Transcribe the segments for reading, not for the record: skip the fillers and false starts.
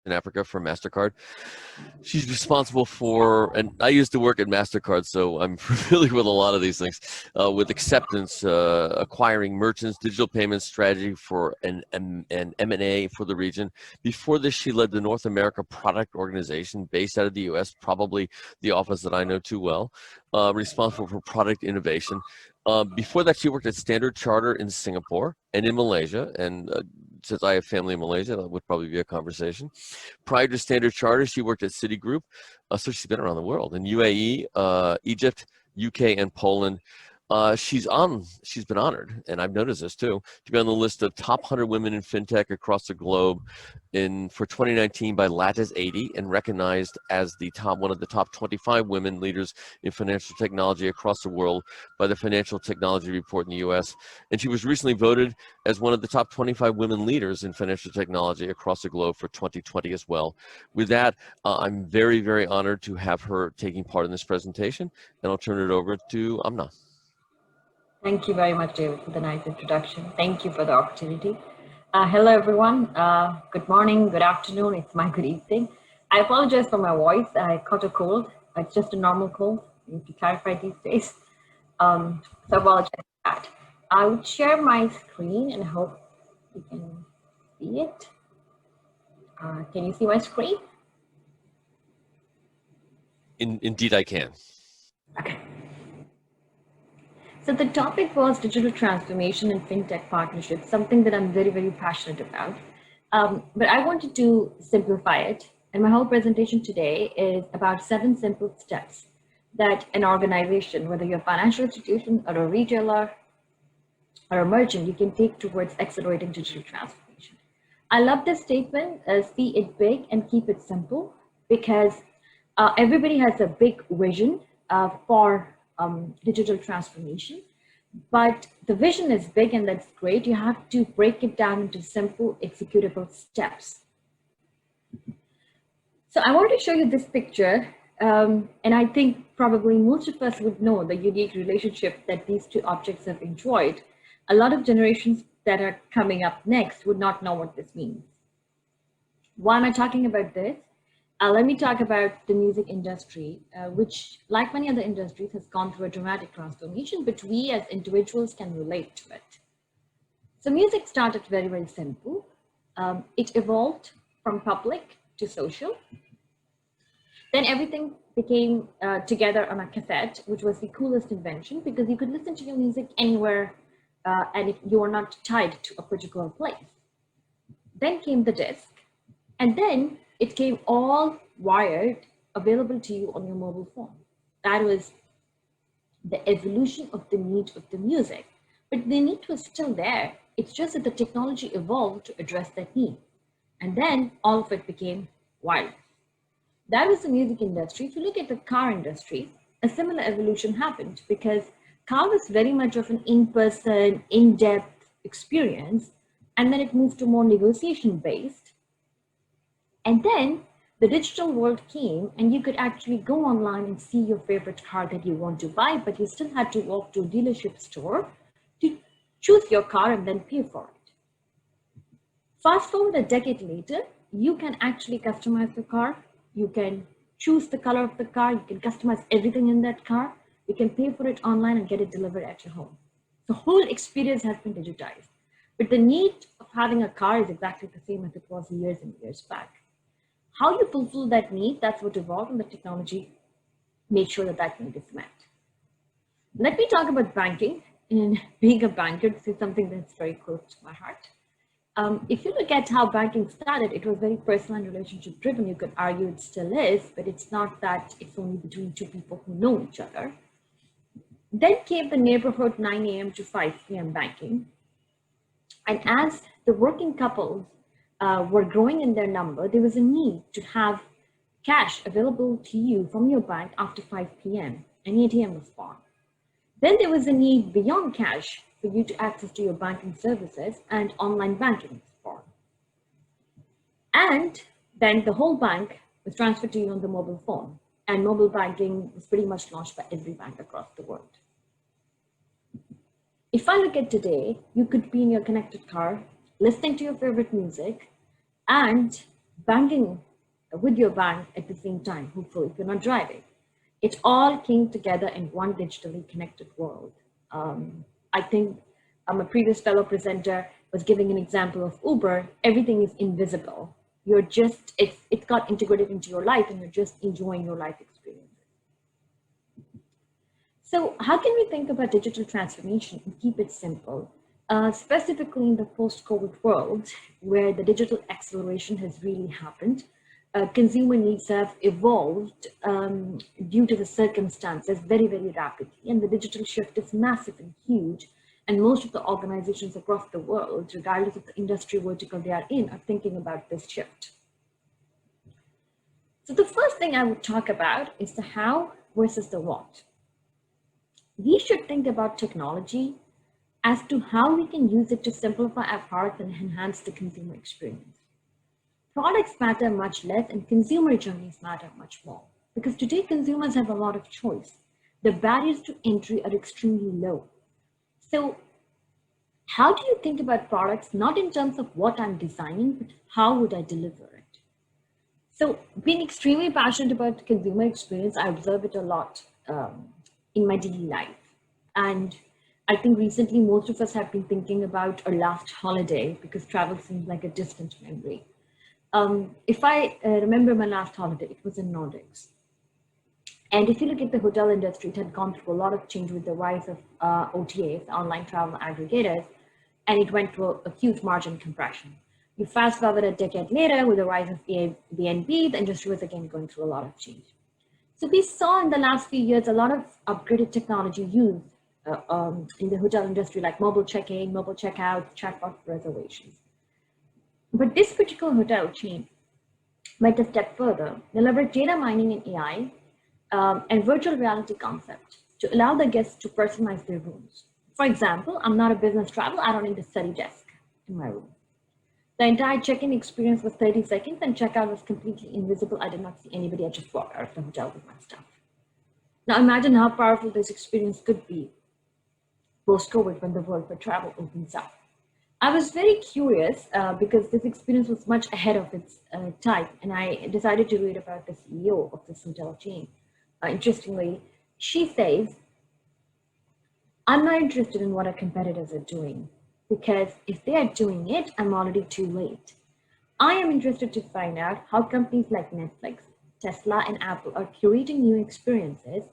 in Africa for MasterCard. She's responsible for, and I used to work at MasterCard, so I'm familiar with a lot of these things, with acceptance, acquiring merchants, digital payments strategy for an M&A for the region. Before this, she led the North America product organization based out of the US, probably the office that I know too well, responsible for product innovation. Before that, she worked at Standard Chartered in Singapore and in Malaysia, and since I have family in Malaysia, that would probably be a conversation. Prior to Standard Chartered, she worked at Citigroup, so she's been around the world, in UAE, Egypt, UK, and Poland. She's been honored, and I've noticed this too, to be on the list of top 100 women in fintech across the globe for 2019 by Lattice 80, and recognized as one of the top 25 women leaders in financial technology across the world by the Financial Technology Report in the US. And she was recently voted as one of the top 25 women leaders in financial technology across the globe for 2020 as well. With that, I'm very, very honored to have her taking part in this presentation, and I'll turn it over to Amnah. Thank you very much, David, for the nice introduction. Thank you for the opportunity. Hello, everyone. Good morning, good afternoon. It's my good evening. I apologize for my voice. I caught a cold. It's just a normal cold. I need to clarify these days. So I apologize for that. I would share my screen and hope you can see it. Can you see my screen? Indeed, I can. Okay. So the topic was digital transformation and fintech partnerships, something that I'm very, very passionate about. But I wanted to simplify it. And my whole presentation today is about 7 simple steps that an organization, whether you're a financial institution or a retailer or a merchant, you can take towards accelerating digital transformation. I love this statement, see it big and keep it simple, because everybody has a big vision for digital transformation, but the vision is big and that's great. You have to break it down into simple executable steps. So I want to show you this picture, and I think probably most of us would know the unique relationship that these two objects have enjoyed. A lot of generations that are coming up next would not know what this means. Why am I talking about this? Let me talk about the music industry, which, like many other industries, has gone through a dramatic transformation, but we as individuals can relate to it. So music started very, very simple. It evolved from public to social. Then everything became together on a cassette, which was the coolest invention, because you could listen to your music anywhere and you were not tied to a particular place. Then came the disc, and then it came all wired, available to you on your mobile phone. That was the evolution of the need of the music. But the need was still there. It's just that the technology evolved to address that need. And then all of it became wireless. That was the music industry. If you look at the car industry, a similar evolution happened, because car was very much of an in-person, in-depth experience. And then it moved to more negotiation-based. And then the digital world came, and you could actually go online and see your favorite car that you want to buy, but you still had to walk to a dealership store to choose your car and then pay for it. Fast forward a decade later, you can actually customize the car. You can choose the color of the car. You can customize everything in that car. You can pay for it online and get it delivered at your home. The whole experience has been digitized. But the need of having a car is exactly the same as it was years and years back. How you fulfill that need, that's what evolved, and the technology made sure that that need is met. Let me talk about banking. And being a banker, this is something that's very close to my heart. If you look at how banking started, it was very personal and relationship driven. You could argue it still is, but it's not that it's only between two people who know each other. Then came the neighborhood 9 a.m. to 5 p.m. banking. And as the working couples were growing in their number, there was a need to have cash available to you from your bank after 5 p.m. An ATM was born. Then there was a need beyond cash for you to access to your banking services, and online banking was born. And then the whole bank was transferred to you on the mobile phone, and mobile banking was pretty much launched by every bank across the world. If I look at today, you could be in your connected car, listening to your favorite music, and banking with your bank at the same time, hopefully, if you're not driving. It all came together in one digitally connected world. I think a previous fellow presenter was giving an example of Uber. Everything is invisible. You're just, it's got integrated into your life and you're just enjoying your life experience. So how can we think about digital transformation and keep it simple? Specifically in the post-COVID world, where the digital acceleration has really happened, consumer needs have evolved due to the circumstances very, very rapidly. And the digital shift is massive and huge. And most of the organizations across the world, regardless of the industry vertical they are in, are thinking about this shift. So the first thing I would talk about is the how versus the what. We should think about technology as to how we can use it to simplify our products and enhance the consumer experience. Products matter much less and consumer journeys matter much more, because today consumers have a lot of choice. The barriers to entry are extremely low. So how do you think about products, not in terms of what I'm designing, but how would I deliver it? So being extremely passionate about consumer experience, I observe it a lot in my daily life. And I think recently most of us have been thinking about our last holiday because travel seems like a distant memory. If I remember my last holiday, it was in Nordics. And if you look at the hotel industry, it had gone through a lot of change with the rise of OTAs, online travel aggregators, and it went through a huge margin compression. You fast forward a decade later with the rise of Airbnb, the industry was again going through a lot of change. So we saw in the last few years a lot of upgraded technology used in the hotel industry, like mobile check-in, mobile checkout, chatbot reservations. But this particular hotel chain went a step further. They leveraged data mining and AI and virtual reality concept to allow the guests to personalize their rooms. For example, I'm not a business traveler. I don't need a study desk in my room. The entire check-in experience was 30 seconds and checkout was completely invisible. I did not see anybody. I just walked out of the hotel with my stuff. Now imagine how powerful this experience could be post-COVID when the world for travel opens up. I was very curious because this experience was much ahead of its time, and I decided to read about the CEO of this hotel chain. Interestingly, she says, I'm not interested in what our competitors are doing, because if they are doing it, I'm already too late. I am interested to find out how companies like Netflix, Tesla, and Apple are curating new experiences,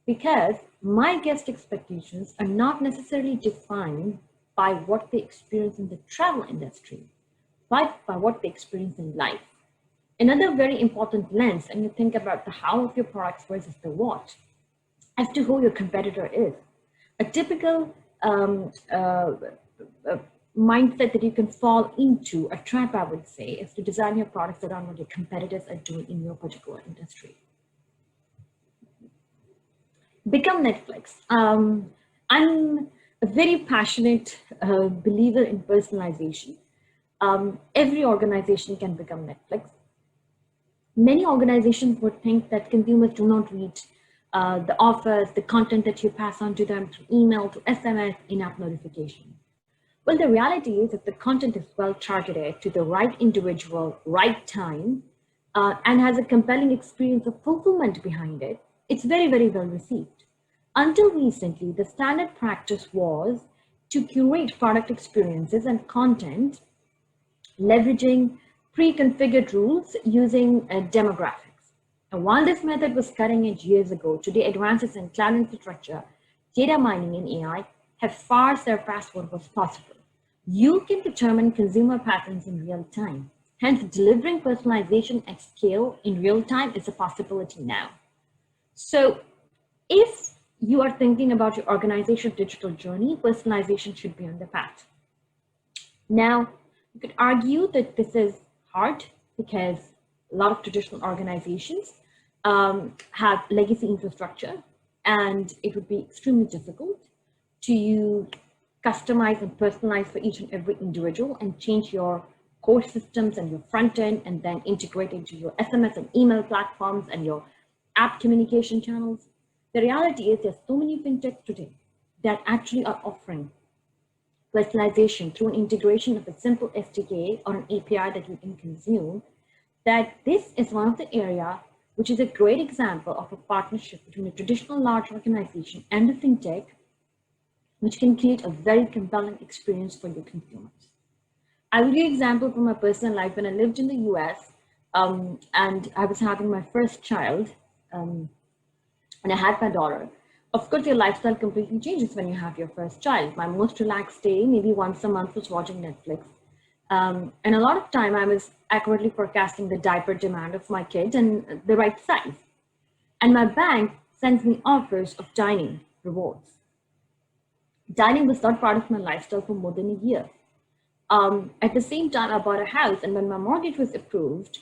because my guest expectations are not necessarily defined by what they experience in the travel industry, but by what they experience in life. Another very important lens, and you think about the how of your products versus the what, as to who your competitor is. A typical mindset that you can fall into, a trap I would say, is to design your products around what your competitors are doing in your particular industry. Become Netflix. I'm a very passionate believer in personalization. Every organization can become Netflix. Many organizations would think that consumers do not read the offers, the content that you pass on to them through email, to SMS, in-app notification. Well, the reality is that the content is well targeted to the right individual, right time, and has a compelling experience of fulfillment behind it, it's very, very well received. Until recently, the standard practice was to curate product experiences and content leveraging pre-configured rules using demographics. And while this method was cutting edge years ago, today advances in cloud infrastructure, data mining, and AI have far surpassed what was possible. You can determine consumer patterns in real time. Hence, delivering personalization at scale in real time is a possibility now. So if you are thinking about your organization's digital journey, personalization should be on the path. Now, you could argue that this is hard because a lot of traditional organizations have legacy infrastructure, and it would be extremely difficult to customize and personalize for each and every individual and change your core systems and your front end and then integrate into your SMS and email platforms and your app communication channels. The reality is there's so many fintechs today that actually are offering personalization through an integration of a simple SDK or an API that you can consume that this is one of the area which is a great example of a partnership between a traditional large organization and a fintech, which can create a very compelling experience for your consumers. I will give you an example from my personal life. When I lived in the US, and I was having my first child, and I had my daughter. Of course, your lifestyle completely changes when you have your first child. My most relaxed day, maybe once a month, was watching Netflix. And a lot of time I was accurately forecasting the diaper demand of my kid and the right size. And my bank sends me offers of dining rewards. Dining was not part of my lifestyle for more than a year. At the same time, I bought a house, and when my mortgage was approved,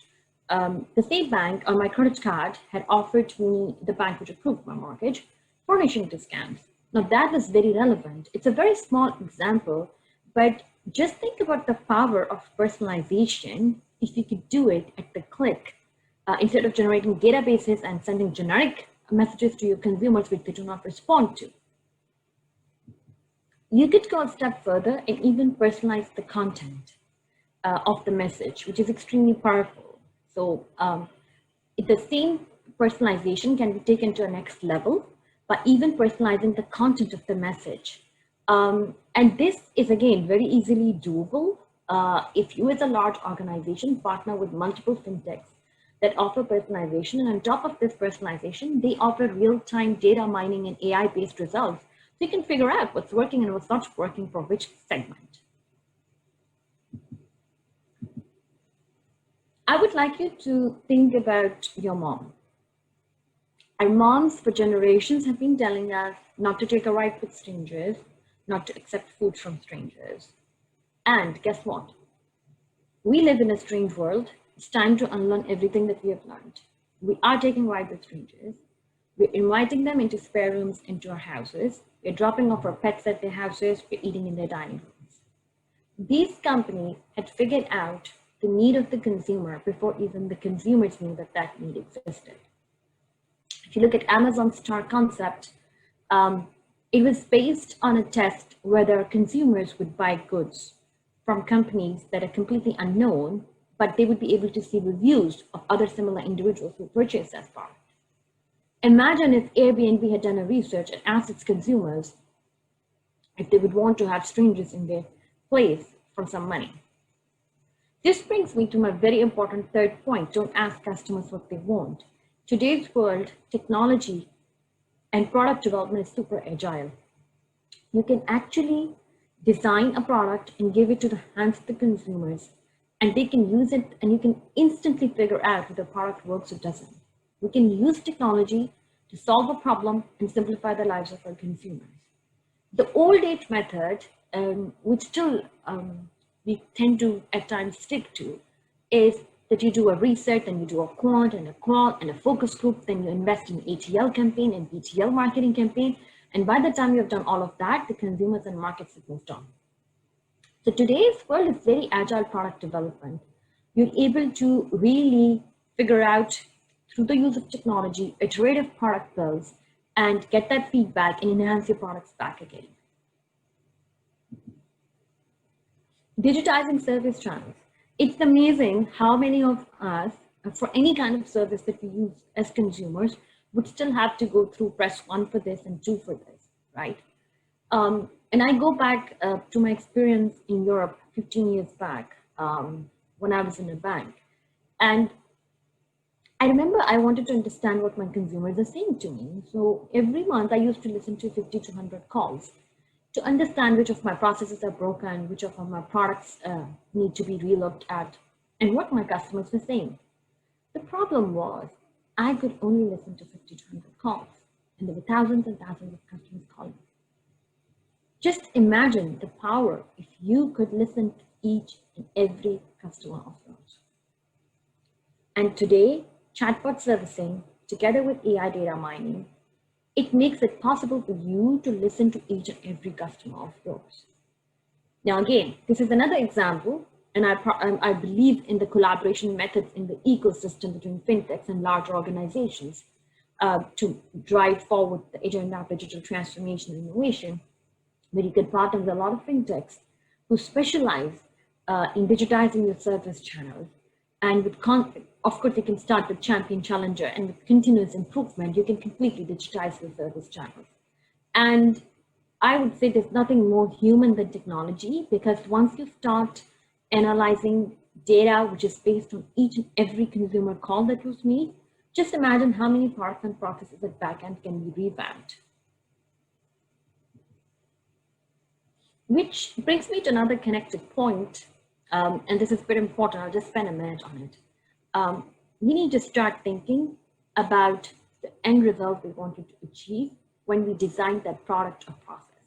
the same bank on my credit card had offered me, the bank which approved my mortgage, furnishing discounts. Now that was very relevant. It's a very small example, but just think about the power of personalization if you could do it at the click, instead of generating databases and sending generic messages to your consumers which they do not respond to. You could go a step further and even personalize the content of the message, which is extremely powerful. So the same personalization can be taken to a next level by even personalizing the content of the message. And this is, again, very easily doable if you as a large organization partner with multiple fintechs that offer personalization. And on top of this personalization, they offer real-time data mining and AI-based results. So you can figure out what's working and what's not working for which segment. I would like you to think about your mom. Our moms for generations have been telling us not to take a ride with strangers, not to accept food from strangers. And guess what? We live in a strange world. It's time to unlearn everything that we have learned. We are taking rides with strangers. We're inviting them into spare rooms into our houses. We're dropping off our pets at their houses. We're eating in their dining rooms. These companies had figured out the need of the consumer before even the consumers knew that that need existed. If you look at Amazon's Star concept, it was based on a test whether consumers would buy goods from companies that are completely unknown, but they would be able to see reviews of other similar individuals who purchased that product. Imagine if Airbnb had done a research and asked its consumers if they would want to have strangers in their place for some money. This brings me to my very important third point. Don't ask customers what they want. Today's world, technology and product development is super agile. You can actually design a product and give it to the hands of the consumers, and they can use it, and you can instantly figure out if the product works or doesn't. We can use technology to solve a problem and simplify the lives of our consumers. The old age method, which still we tend to at times stick to, is that you do a research, then you do a quant and a qual and a focus group, then you invest in ATL campaign and BTL marketing campaign. And by the time you have done all of that, the consumers and markets have moved on. So today's world is very agile product development. You're able to really figure out through the use of technology, iterative product builds, and get that feedback and enhance your products back again. Digitizing service channels. It's amazing how many of us, for any kind of service that we use as consumers, would still have to go through press 1 for this and 2 for this, right? And I go back to my experience in Europe 15 years back when I was in a bank. And I remember I wanted to understand what my consumers are saying to me. So every month I used to listen to 50 to 100 calls to understand which of my processes are broken, which of my products need to be relooked at, and what my customers were saying. The problem was I could only listen to 50 to 100 calls, and there were thousands and thousands of customers calling. Just imagine the power if you could listen to each and every customer of yours. And today, chatbot servicing, together with AI data mining, it makes it possible for you to listen to each and every customer of yours. Now, again, this is another example, and I believe in the collaboration methods in the ecosystem between fintechs and large organizations to drive forward the agenda of digital transformation and innovation, where you can partner with a lot of fintechs who specialize in digitizing your service channels and with Of course, you can start with champion challenger, and with continuous improvement, you can completely digitize the service channels. And I would say there's nothing more human than technology, because once you start analyzing data, which is based on each and every consumer call that was made, just imagine how many parts and processes at backend can be revamped. Which brings me to another connected point, and this is very important. I'll just spend a minute on it. We need to start thinking about the end result we wanted to achieve when we design that product or process.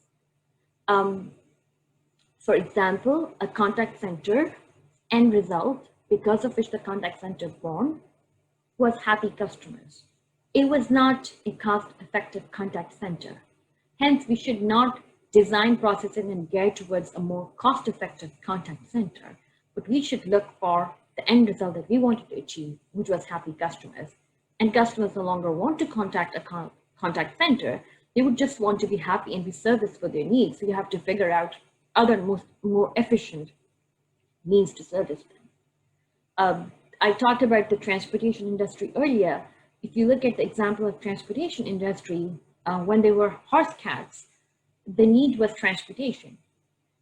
For example, a contact center end result, because of which the contact center born, was happy customers. It was not a cost-effective contact center. Hence, we should not design processing and gear towards a more cost-effective contact center, but we should look for the end result that we wanted to achieve, which was happy customers. And customers no longer want to contact a contact center. They would just want to be happy and be serviced for their needs. So you have to figure out other more efficient means to service them. I talked about the transportation industry earlier. If you look at the example of transportation industry, when they were horse cats, the need was transportation.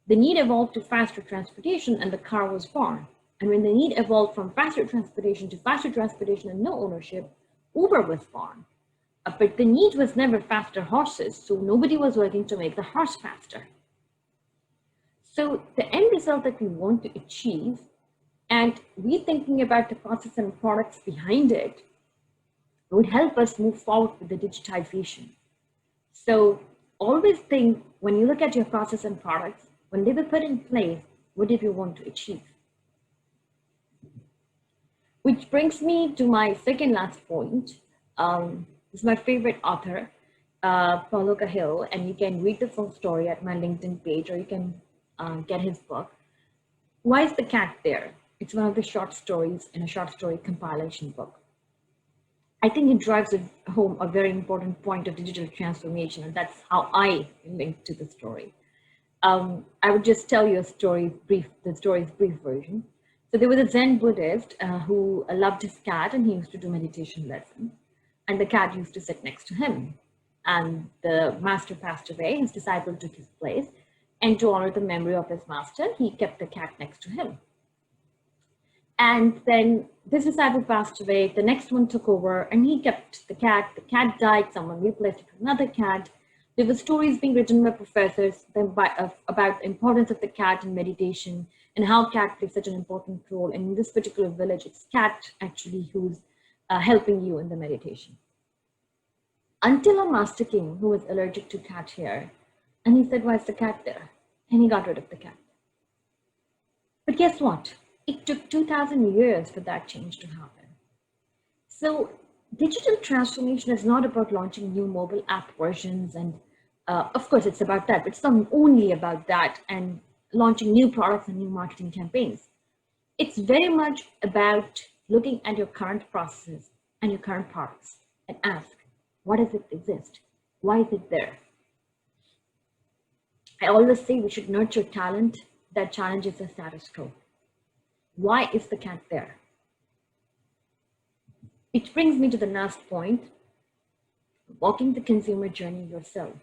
The need evolved to faster transportation, and the car was born. And when the need evolved from faster transportation to faster transportation and no ownership, Uber was born. But the need was never faster horses, so nobody was working to make the horse faster. So the end result that we want to achieve, and rethinking about the process and products behind it, would help us move forward with the digitization. So always think, when you look at your process and products, when they were put in place, what did you want to achieve? Which brings me to my second last point. This is my favorite author, Paulo Coelho, and you can read the full story at my LinkedIn page, or you can get his book. Why is the cat there? It's one of the short stories in a short story compilation book. I think it drives home a very important point of digital transformation, and that's how I link to the story. I would just tell you the story's brief version. So there was a Zen Buddhist who loved his cat, and he used to do meditation lessons. And the cat used to sit next to him. And the master passed away, his disciple took his place. And to honor the memory of his master, he kept the cat next to him. And then this disciple passed away, the next one took over, and he kept the cat died, someone replaced it with another cat. There were stories being written by professors about the importance of the cat in meditation, and how cat plays such an important role. And in this particular village, it's cat actually who's helping you in the meditation. Until a master came who was allergic to cat hair, and he said, "Why is the cat there?" And he got rid of the cat. But guess what? It took 2,000 years for that change to happen. So digital transformation is not about launching new mobile app versions, and of course it's about that, but it's not only about that and launching new products and new marketing campaigns. It's very much about looking at your current processes and your current products and ask, why does it exist? Why is it there? I always say we should nurture talent that challenges the status quo. Why is the cat there? Which brings me to the last point, walking the consumer journey yourself.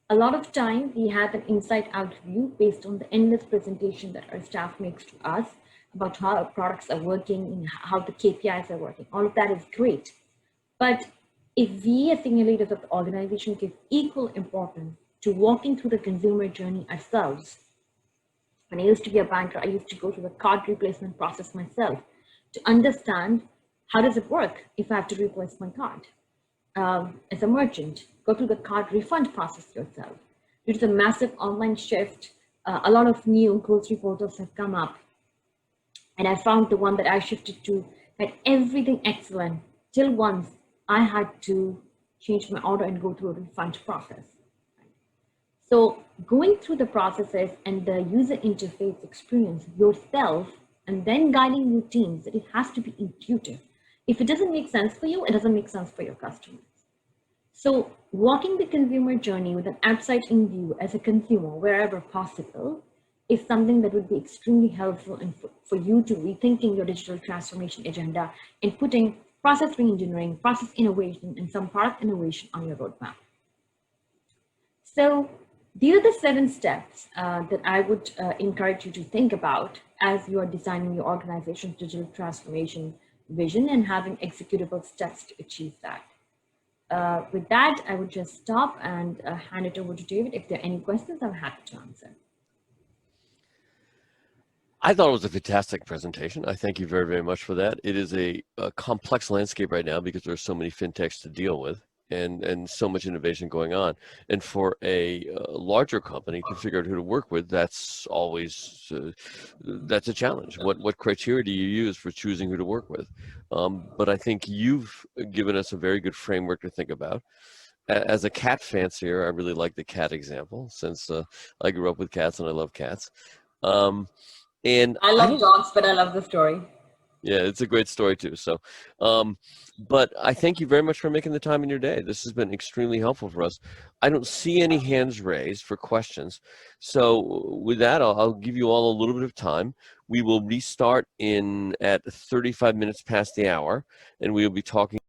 A lot of time we have an inside out view based on the endless presentation that our staff makes to us about how our products are working and how the KPIs are working. All of that is great. But if we as senior leaders of the organization give equal importance to walking through the consumer journey ourselves, when I used to be a banker, I used to go through the card replacement process myself to understand how does it work if I have to replace my card. As a merchant, go through the card refund process yourself. Due to the massive online shift, a lot of new grocery portals have come up. And I found the one that I shifted to had everything excellent till once I had to change my order and go through a refund process. So going through the processes and the user interface experience yourself, and then guiding your teams, that it has to be intuitive. If it doesn't make sense for you, it doesn't make sense for your customers. So walking the consumer journey with an outside-in view as a consumer, wherever possible, is something that would be extremely helpful and for you to rethinking your digital transformation agenda and putting process reengineering, process innovation, and some product innovation on your roadmap. So these are the 7 steps that I would encourage you to think about as you are designing your organization's digital transformation vision and having executable steps to achieve that. With that, I would just stop and hand it over to David. If there are any questions, I'm happy to answer. I thought it was a fantastic presentation. I thank you very, very much for that. It is a complex landscape right now because there are so many fintechs to deal with and so much innovation going on. And for a larger company to figure out who to work with, that's always that's a challenge. What criteria do you use for choosing who to work with? But I think you've given us a very good framework to think about. As a cat fancier, I really like the cat example since I grew up with cats and I love cats. And I love dogs, but I love the story. Yeah, it's a great story too. So, but I thank you very much for making the time in your day. This has been extremely helpful for us. I don't see any hands raised for questions. So with that, I'll give you all a little bit of time. We will restart at 35 minutes past the hour, and we will be talking